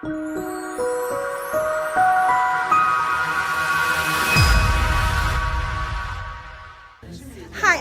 Hi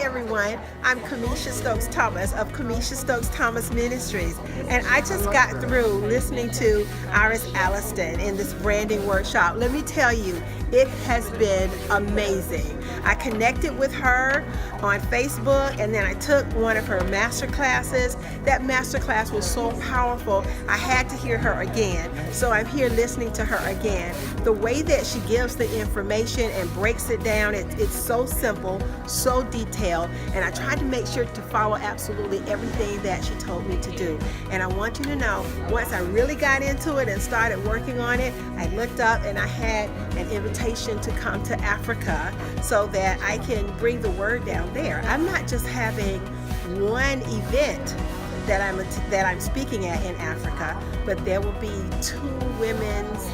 everyone, I'm Kameshia Stokes-Thomas of Kameshia Stokes-Thomas Ministries, and I just got through listening to Ires Alliston in this branding workshop. Let me tell you, it has been amazing. I connected with her on Facebook, and then I took one of her master classes. That master class was so powerful, I had to hear her again. So I'm here listening to her again. The way that she gives the information and breaks it down, it's so simple, so detailed, and I tried to make sure to follow absolutely everything that she told me to do. And I want you to know, once I really got into it and started working on it, I looked up and I had an invitation to come to Africa so that I can bring the word down there. I'm not just having one event that I'm speaking at in Africa, but there will be 2 women's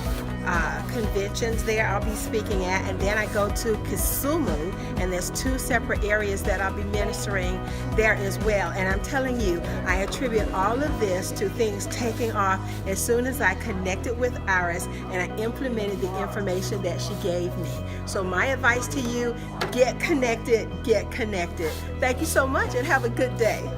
conventions there I'll be speaking at, and then I go to Kisumu, and there's 2 separate areas that I'll be ministering there as well. And I'm telling you, I attribute all of this to things taking off as soon as I connected with Ires and I implemented the information that she gave me. So my advice to you, get connected, get connected. Thank you so much and have a good day.